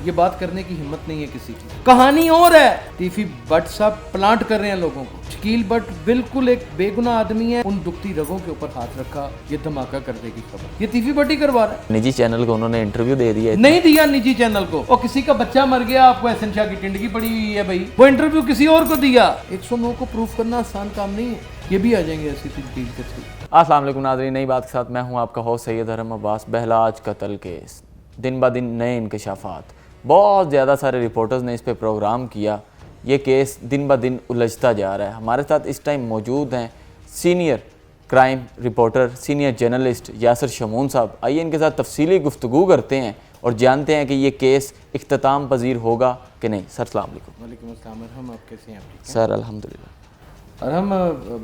ये बात करने की हिम्मत नहीं है किसी की। कहानी और है, तीफी भट्ट साहब प्लांट कर रहे हैं लोगों को। शकील भट्ट बिल्कुल एक बेगुनाह आदमी है, उन दुखती रगों के ऊपर हाथ रखा, ये धमाका कर देगी खबर। ये तीफी भट्ट ही करवा रहा है। निजी चैनल को उन्होंने इंटरव्यू दे दिया, नहीं दिया निजी चैनल को, और किसी का बच्चा मर गया, आपको एहसन शाह की टिंडगी पड़ी हुई है भाई, वो इंटरव्यू किसी और को दिया। 109 को प्रूफ करना आसान काम नहीं है, ये भी आ जाएंगे ऐसी डील के थ्रू। अस्सलाम वालेकुम नाज़रीन, नई बात के साथ मैं हूं आपका होस्ट सैयद हरम अब्बास। बहलाज कत्ल केस दिन ब दिन नए इंकशाफात, बहुत ज़्यादा सारे रिपोर्टर्स ने इस पे प्रोग्राम किया। ये केस दिन ब दिन उलझता जा रहा है। हमारे साथ इस टाइम मौजूद हैं senior crime reporter, senior journalist Yasir Shamoon साहब। आइए इनके साथ तफसीली गुफ्तगू करते हैं और जानते हैं कि ये केस इख्तिताम पजीर होगा कि नहीं। सर अस्सलाम वालेकुम। वालेकुम अस्सलाम। हम आप कैसे हैं? आप सर अल्हम्दुलिल्लाह। और हम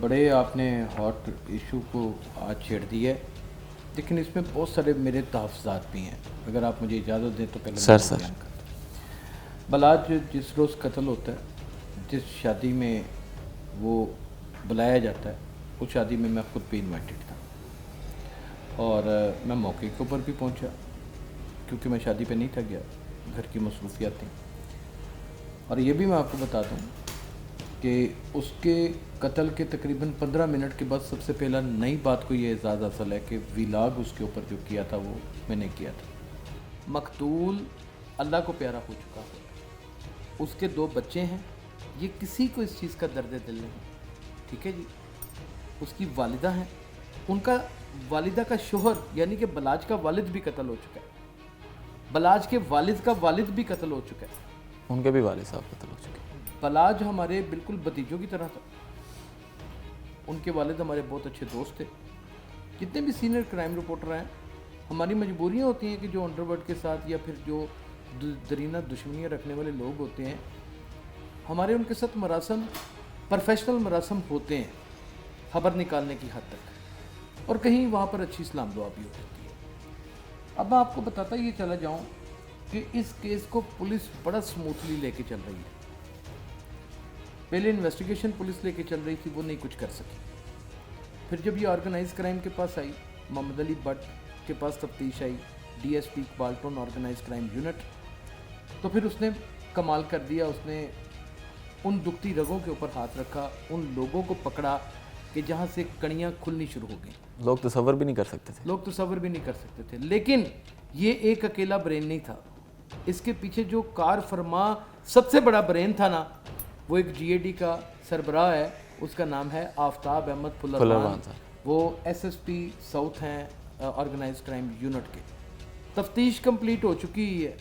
बड़े आपने हॉट इशू को आज छेड़ दिया है, लेकिन इसमें बहुत सारे मेरे तहफ़्ज़ात भी हैं। अगर आप मुझे इजाज़त दें तो पहले सर मैं बयान करता हूं। बलाज जिस रोज़ कत्ल होता है, जिस शादी में वो बुलाया जाता है, उस शादी में मैं खुद भी इन्वाइटेड था और मैं मौके के ऊपर भी पहुंचा, क्योंकि मैं शादी पे नहीं था गया, घर की मसरूफियात थी। और ये भी मैं आपको बता दूं कि उसके कत्ल के तकरीबन 15 मिनट के बाद सबसे पहला नई बात को ये एजाज़ हासिल है कि व्लॉग उसके ऊपर जो किया था वो मैंने किया था। मकतूल अल्लाह को प्यारा हो चुका है, उसके 2 बच्चे हैं, ये किसी को इस चीज़ का दर्द दिल नहीं, ठीक है जी। उसकी वालिदा हैं, उनका वालिदा का शोहर यानी कि बलाज का वालिद भी कत्ल हो चुका है, बलाज के वालिद का वालिद भी कत्ल हो चुका है, उनके भी वालिद साहब कत्ल हो चुके हैं। बलाज हमारे बिल्कुल भतीजों की तरह था, उनके वालिद हमारे बहुत अच्छे दोस्त थे। जितने भी सीनियर क्राइम रिपोर्टर हैं, हमारी मजबूरियां होती हैं कि जो अंडरवर्ल्ड के साथ या फिर जो दरीना दुश्मनियाँ रखने वाले लोग होते हैं, हमारे उनके साथ मरासम, प्रोफेशनल मरासम होते हैं खबर निकालने की हद तक, और कहीं वहाँ पर अच्छी इस्लाम दुआ भी होती है। अब मैं आपको बताता ये चला जाऊँ कि इस केस को पुलिस बड़ा स्मूथली लेके चल रही है। पहले इन्वेस्टिगेशन पुलिस लेके चल रही थी, वो नहीं कुछ कर सकी। फिर जब ये ऑर्गेनाइज क्राइम के पास आई, मोहम्मद अली भट्ट के पास तफ्तीश आई, DSP Iqbal organise crime unit, तो फिर उसने कमाल कर दिया। उसने उन दुखती रगों के ऊपर हाथ रखा, उन लोगों को पकड़ा कि जहाँ से कड़ियाँ खुलनी शुरू हो गई। लोग तसव्वुर भी नहीं कर सकते थे, लोग तसव्वुर भी नहीं कर सकते थे। लेकिन ये एक अकेला ब्रेन नहीं था, इसके पीछे जो कार फरमा सबसे बड़ा ब्रेन था ना, वो एक जीएडी का सरबराह है, उसका नाम है आफ्ताब अहमद फुलरवान। वो एसएसपी साउथ हैं ऑर्गेनाइज क्राइम यूनिट के। तफ्तीश कंप्लीट हो चुकी है,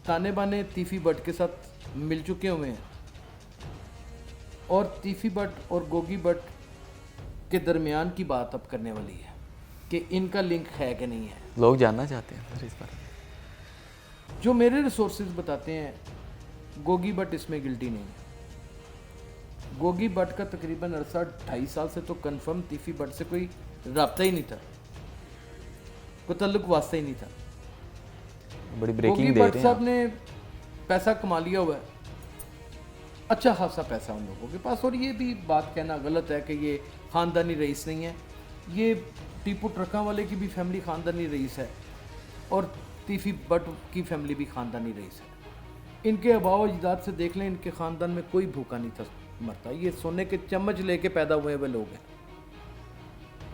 ताने बाने तीफी भट्ट के साथ मिल चुके हुए हैं, और तीफी भट्ट और गोगी भट्ट के दरमियान की बात अब करने वाली है कि इनका लिंक है कि नहीं है। लोग जानना चाहते हैं सर इस बारे। जो मेरे रिसोर्सेज बताते हैं, गोगी भट्ट इसमें गिल्टी नहीं है। गोगी भट्ट का तकरीबन अरसा 2.5 साल से तो कंफर्म तीफी भट्ट से कोई रब्ता ही नहीं था, कोई तल्लुक वास्ता ही नहीं था। बड़ी ब्रेकिंग गोगी दे भट्ट रहे हैं साहब ने पैसा कमा लिया हुआ है, अच्छा खासा पैसा उन लोगों के पास। और ये भी बात कहना गलत है कि ये ख़ानदानी रईस नहीं है, ये टीपू ट्रकों वाले की भी फैमिली ख़ानदानी रईस है, और तीफी भट्ट की फैमिली भी ख़ानदानी रईस है। इनके अबाव अजदाद से देख लें, इनके ख़ानदान में कोई भूखा नहीं था मरता, ये सोने के चम्मच लेके पैदा हुए हुए लोग हैं।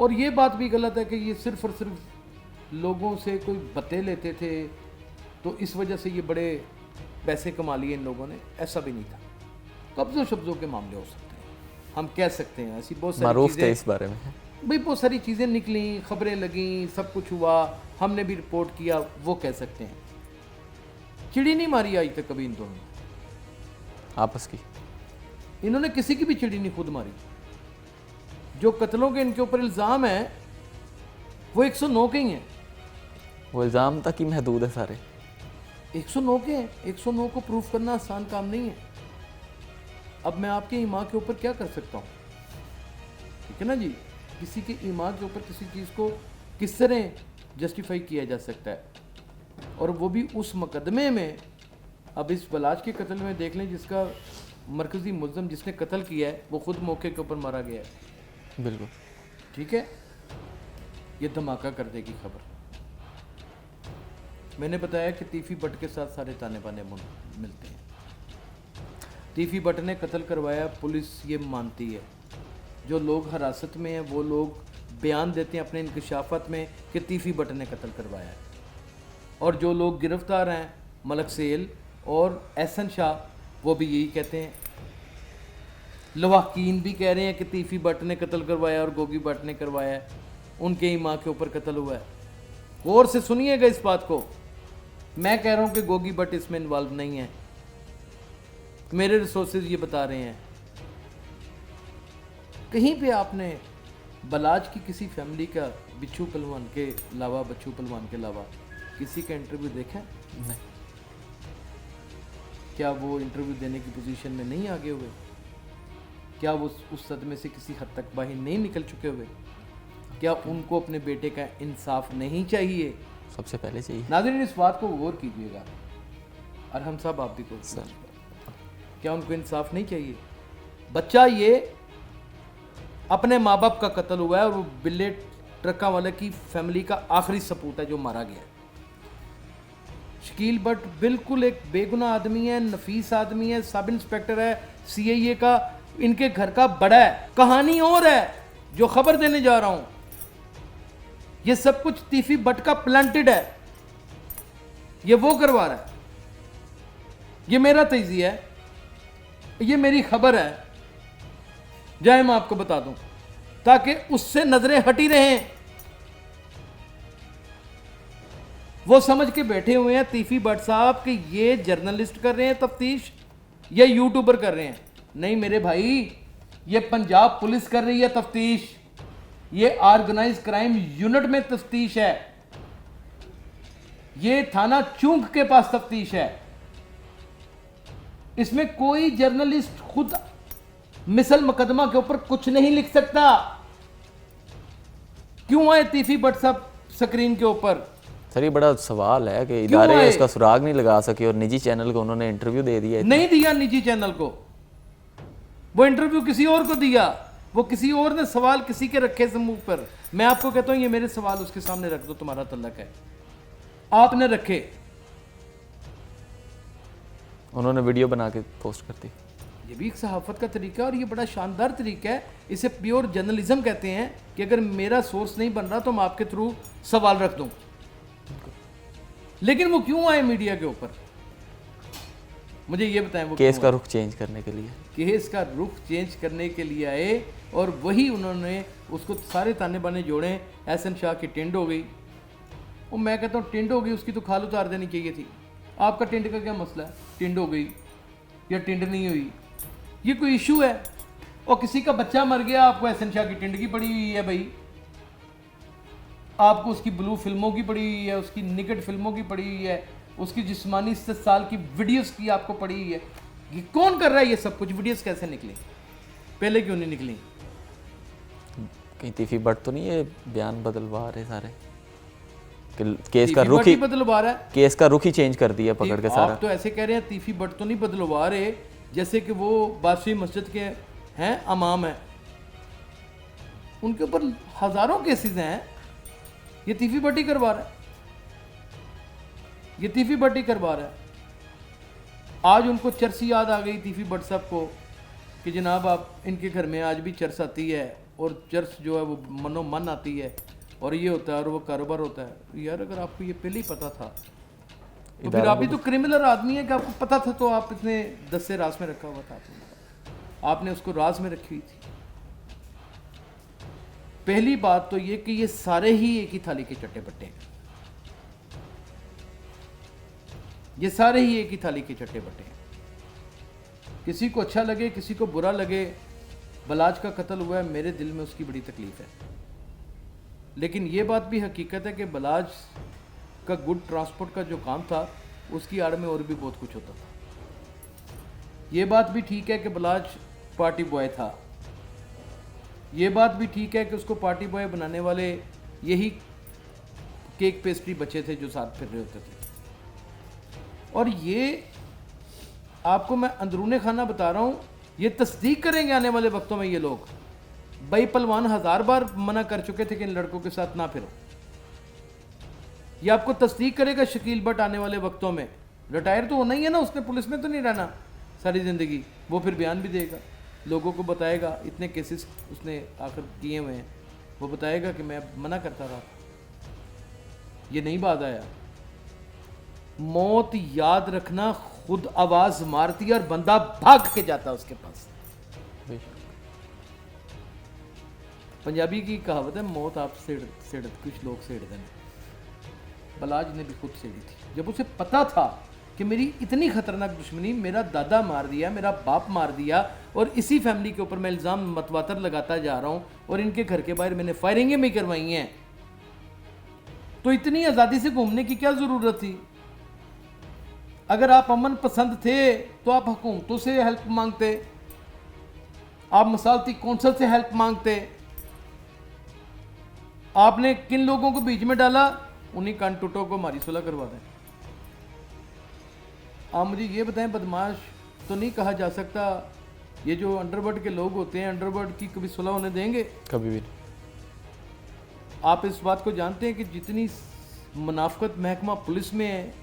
और ये बात भी गलत है कि ये सिर्फ और सिर्फ लोगों से कोई बते लेते थे तो इस वजह से ये बड़े पैसे कमा लिए इन लोगों ने, ऐसा भी नहीं था। कब्ज़ों शब्ज़ों के मामले हो सकते हैं, हम कह सकते हैं, ऐसी बहुत सारी चीज़ें इस बारे में भाई, बहुत सारी चीज़ें निकली, खबरें लगीं, सब कुछ हुआ, हमने भी रिपोर्ट किया, वो कह सकते हैं। चिड़ी नहीं मारी आज तक कभी इन दोनों ने आपस की, इन्होंने किसी की भी चिड़ी नहीं खुद मारी। जो कत्लों के इनके ऊपर इल्ज़ाम है वो 109 के ही हैं, वो इल्ज़ाम तक ही महदूद है सारे। 109 के हैं। 109 को प्रूफ करना आसान काम नहीं है। अब मैं आपके ईमा के ऊपर क्या कर सकता हूँ, ठीक है ना जी। किसी के ईमा के ऊपर किसी चीज़ को किस तरह जस्टिफाई किया जा सकता है, और वो भी उस मुकदमे में। अब इस बलाज के कत्ल में देख लें, जिसका मरकज़ी मुल्ज़म जिसने कत्ल किया है वो खुद मौके के ऊपर मारा गया है, बिल्कुल ठीक है। ये धमाका कर देगी खबर। मैंने बताया कि तीफी बट के साथ सारे ताने बाने मिलते हैं। तीफी बट ने कत्ल करवाया, पुलिस ये मानती है। जो लोग हिरासत में हैं वो लोग बयान देते हैं अपने इंकशाफात में कि तीफी बट ने कत्ल करवाया है, और जो लोग गिरफ्तार हैं मलक सेल और एहसन शाह, वो भी यही कहते हैं। लवाकीन भी कह रहे हैं कि तीफी बट ने कत्ल करवाया और गोगी बट ने करवाया है, उनके ही माँ के ऊपर कत्ल हुआ है। गौर से सुनिएगा इस बात को, मैं कह रहा हूँ कि गोगी बट इसमें इन्वॉल्व नहीं है, मेरे रिसोर्सेज ये बता रहे हैं। कहीं पे आपने बलाज की किसी फैमिली का बिच्छू पहलवान के अलावा, बच्चू पहलवान के अलावा किसी का इंटरव्यू देखा है? नहीं। क्या वो इंटरव्यू देने की पोजीशन में नहीं आगे हुए? क्या वो उस सदमे से किसी हद तक बाहर नहीं निकल चुके हुए? क्या उनको अपने बेटे का इंसाफ नहीं चाहिए? सबसे पहले चाहिए। नाज़रीन, इस बात को गौर कीजिएगा, और हम सब आप भी को सर, क्या उनको इंसाफ नहीं चाहिए? बच्चा ये अपने माँ बाप का कत्ल हुआ है, और वो बिल्ले ट्रका वाले की फैमिली का आखिरी सपूत है जो मारा गया है। शकील बट बिल्कुल एक बेगुनाह आदमी है, नफीस आदमी है, सब इंस्पेक्टर है सीआईए का, इनके घर का बड़ा है। कहानी और है जो खबर देने जा रहा हूं, ये सब कुछ तीफी बट का प्लांटेड है, ये वो करवा रहा है। ये मेरा तजिया है, ये मेरी खबर है, जाए मैं आपको बता दूं, ताकि उससे नजरें हटी रहें। वो समझ के बैठे हुए हैं तीफी बट साहब कि ये जर्नलिस्ट कर रहे हैं तफ्तीश, ये यूट्यूबर कर रहे हैं। नहीं मेरे भाई, ये पंजाब पुलिस कर रही है तफ्तीश, ये ऑर्गेनाइज क्राइम यूनिट में तफ्तीश है, ये थाना चूंक के पास तफ्तीश है। इसमें कोई जर्नलिस्ट खुद मिसल मुकदमा के ऊपर कुछ नहीं लिख सकता। क्यों आए तीफी बट साहब स्क्रीन के ऊपर? सर ये बड़ा सवाल है कि इदारे इसका सुराग नहीं लगा सके और निजी चैनल को उन्होंने इंटरव्यू दे दिया। नहीं दिया निजी चैनल को, वो इंटरव्यू किसी और को दिया, वो किसी और ने सवाल किसी के रखे समूह पर। मैं आपको कहता हूं ये मेरे सवाल उसके सामने रख दो, तुम्हारा तल्लक है, आपने रखे, उन्होंने वीडियो बना के पोस्ट कर दी। ये भी एक सहाफत का तरीका है, और ये बड़ा शानदार तरीका है। इसे प्योर जर्नलिज्म कहते हैं कि अगर मेरा सोर्स नहीं बन रहा तो मैं आपके थ्रू सवाल रख दूं। लेकिन वो क्यों आए मीडिया के ऊपर, मुझे ये बताएं। वो केस का रुख चेंज करने के लिए, केस का रुख चेंज करने के लिए आए, और वही उन्होंने उसको सारे ताने बाने जोड़े। एहसन शाह की टेंड हो गई, वो मैं कहता हूँ टेंड हो गई, उसकी तो खाल उतार देनी चाहिए थी। आपका टेंड का क्या मसला है? टेंड हो गई या टेंड नहीं हुई, ये कोई इशू है? और किसी का बच्चा मर गया, आपको एहसन शाह की टेंड की पड़ी हुई है भाई, आपको उसकी ब्लू फिल्मों की पड़ी हुई है, उसकी निकट फिल्मों की पड़ी हुई है, उसकी जिस्मानी इस्तेसाल की वीडियोस की आपको पड़ी हुई है। ये कौन कर रहा है ये सब कुछ? वीडियोस कैसे निकली, पहले क्यों नहीं निकली? कहीं तीफी बट तो नहीं ये बयान बदलवा रहे सारे कि केस का रुख ही बदलवा रहा है, केस का रुख ही चेंज कर दिया पकड़ के सारा। आप तो ऐसे कह रहे हैं तीफी बट तो नहीं बदलवा रहे, जैसे कि वो बादशाही मस्जिद के हैं इमाम है, उनके ऊपर हजारों केसेस हैं, ये तीफी बट ही करवा रहा है, ये तीफी बट ही करवा रहा है। आज उनको चरसी याद आ गई तीफी बट साहब को कि जनाब आप इनके घर में आज भी चरस आती है, और चरस जो है वो मनो मन आती है, और ये होता है और वो कारोबार होता है। यार अगर आपको ये पहले ही पता था तो फिर आप भी तो क्रिमिनल आदमी है कि आपको पता था तो आप इतने 10 से राज में रखा हुआ था, आपने उसको राज में रखी हुई थी। पहली बात तो ये कि ये सारे ही एक ही थाली के चट्टे बट्टे हैं, ये सारे ही एक ही थाली के चट्टे बट्टे हैं। किसी को अच्छा लगे किसी को बुरा लगे, बलाज का कत्ल हुआ है, मेरे दिल में उसकी बड़ी तकलीफ है, लेकिन ये बात भी हकीकत है कि बलाज का गुड ट्रांसपोर्ट का जो काम था उसकी आड़ में और भी बहुत कुछ होता था। ये बात भी ठीक है कि बलाज पार्टी बॉय था, ये बात भी ठीक है कि उसको पार्टी बॉय बनाने वाले यही केक पेस्ट्री बच्चे थे जो साथ फिर रहे होते थे। और ये आपको मैं अंदरूने खाना बता रहा हूँ, ये तस्दीक करेंगे आने वाले वक्तों में ये लोग। भाई पहलवान 1000 बार मना कर चुके थे कि इन लड़कों के साथ ना फिरो, ये आपको तस्दीक करेगा शकील भट्ट आने वाले वक्तों में। रिटायर तो होना ही है ना, उसने पुलिस में तो नहीं रहना सारी ज़िंदगी। वो फिर बयान भी देगा, लोगों को बताएगा, इतने केसेस उसने आखिर किए हुए हैं, वो बताएगा कि मैं मना करता रहा। ये नहीं बात आया। मौत याद रखना खुद आवाज़ मारती है और बंदा भाग के जाता उसके पास। पंजाबी की कहावत है, मौत आप सेड़ कुछ लोग सेड़ दें। बलाज ने भी खुद सेड़ी थी। जब उसे पता था कि मेरी इतनी खतरनाक दुश्मनी, मेरा दादा मार दिया, मेरा बाप मार दिया, और इसी फैमिली के ऊपर मैं इल्ज़ाम मतवातर लगाता जा रहा हूँ, और इनके घर के बाहर मैंने फायरिंगें भी करवाई हैं, तो इतनी आज़ादी से घूमने की क्या ज़रूरत थी? अगर आप अमन पसंद थे तो आप हुकूमतों से हेल्प मांगते, आप मसालती कौंसल से हेल्प मांगते। आपने किन लोगों को बीच में डाला? उन्हीं कान टूटों को हमारी सुलह करवा दें। आप मुझे ये बताएं, बदमाश तो नहीं कहा जा सकता, ये जो अंडरवर्ल्ड के लोग होते हैं, अंडरवर्ल्ड की कभी सुलह होने देंगे? कभी भी। आप इस बात को जानते हैं कि जितनी मुनाफकत महकमा पुलिस में है,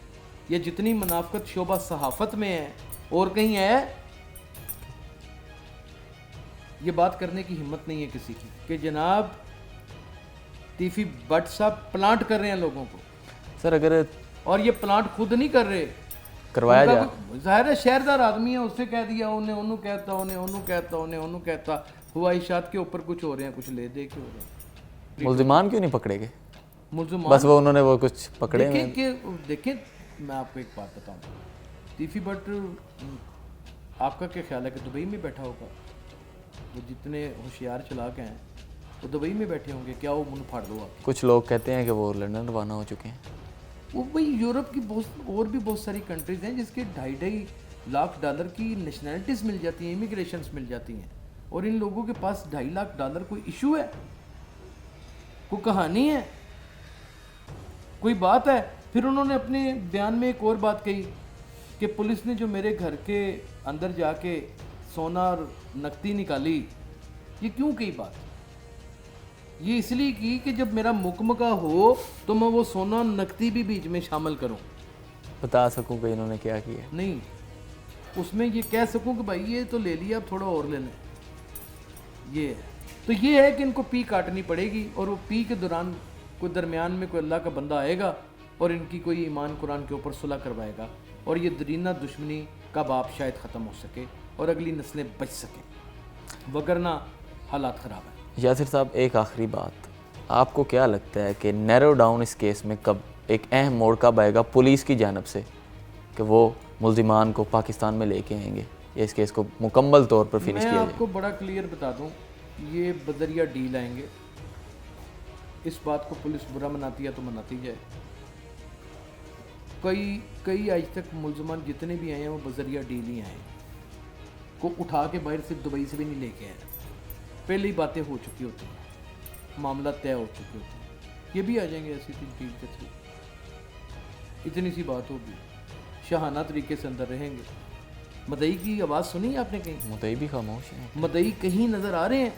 या जितनी मुनाफकत शोबा सहाफत में है, और कहीं है? ये बात करने की हिम्मत नहीं है किसी की कि जनाब तीफी भट्ट साहब प्लांट कर रहे हैं लोगों को। सर अगर, और ये प्लांट खुद नहीं कर रहे, करवाया जाए, जाहिर है शहरदार आदमी है, उससे कह दिया, उन्हें उन्हों कहता, उन्हें उन्हों कहता, उन्हें उन्हों कहता, ख्वाहिशात के ऊपर कुछ हो रहे हैं, कुछ ले दे के हो रहे हैं। मुल्जिमान क्यों नहीं पकड़े गए? मुल्जिमान बस वो उन्होंने वो कुछ पकड़े हुए हैं। देखें, मैं आपको एक बात बताऊं, तीफी भट्ट आपका क्या ख्याल है कि दुबई में बैठा होगा? वो जितने होशियार चलाक हैं वो दुबई में बैठे होंगे क्या? वो मुंह फाड़ दो आप। कुछ लोग कहते हैं कि वो लंदन रवाना हो चुके हैं। वो भाई यूरोप की बहुत और भी बहुत सारी कंट्रीज हैं जिसके $2.5 लाख की नेशनैलिटीज़ मिल जाती हैं, इमिग्रेशंस मिल जाती हैं, और इन लोगों के पास $2.5 लाख कोई इशू है? कोई कहानी है? कोई बात है? फिर उन्होंने अपने बयान में एक और बात कही कि पुलिस ने जो मेरे घर के अंदर जाके सोना और नकदी निकाली, ये क्यों कही बात? ये इसलिए की कि जब मेरा मुकमका हो तो मैं वो सोना नकदी भी बीच में शामिल करूं, बता सकूं कि इन्होंने क्या किया। नहीं, उसमें ये कह सकूं कि भाई ये तो ले लिया, अब थोड़ा और ले लें। ये है तो ये है कि इनको पी काटनी पड़ेगी, और वो पी के दौरान कोई दरमियान में कोई अल्लाह का बंदा आएगा और इनकी कोई ईमान कुरान के ऊपर सुलह करवाएगा, और ये दरीना दुश्मनी का बाप शायद ख़त्म हो सके और अगली नस्लें बच सकें, वगरना हालात ख़राब है। यासिर साहब, एक आखिरी बात, आपको क्या लगता है कि नैरो डाउन इस केस में कब एक अहम मोड़ कब आएगा पुलिस की जानब से कि वो मुल्जिमान को पाकिस्तान में लेके आएंगे या इस केस को मुकम्मल तौर पर फिनिश किया मैं जाए? आपको बड़ा क्लियर बता दूं, ये बजरिया डील आएंगे। इस बात को पुलिस बुरा मनाती है तो मनाती जाए। कई आज तक मुल्जिमान जितने भी आए हैं वो बजरिया डील ही आए, को उठा के बाहर से दुबई से भी नहीं लेके आए। पहले ही बातें हो चुकी होती हैं, मामला तय हो चुके होते हैं, ये भी आ जाएंगे ऐसी डील के थ्रू। इतनी सी बात होगी, शाहाना तरीके से अंदर रहेंगे। मदई की आवाज़ सुनी आपने कहीं? मुद्दई भी खामोश है। मदई कहीं नज़र आ रहे हैं?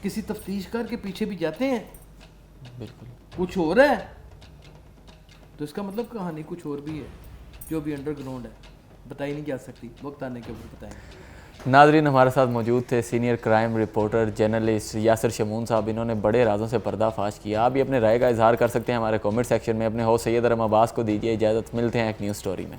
किसी तफ्तीशकार के पीछे भी जाते हैं? बिल्कुल। कुछ हो रहा है तो इसका मतलब कहानी कुछ और भी है जो भी अंडरग्राउंड है, बताई नहीं जा सकती, वक्त आने के ऊपर बताएंगे। नाजरीन, हमारे साथ मौजूद थे senior crime reporter journalist Yasir Shamoon साहब। इन्होंने बड़े राजों से पर्दाफाश किया। आप भी अपने राय का इजहार कर सकते हैं हमारे कमेंट सेक्शन में। अपने होस्ट सैयद अरहम अब्बास को दीजिए इजाज़त। मिलते हैं एक न्यूज़ स्टोरी में।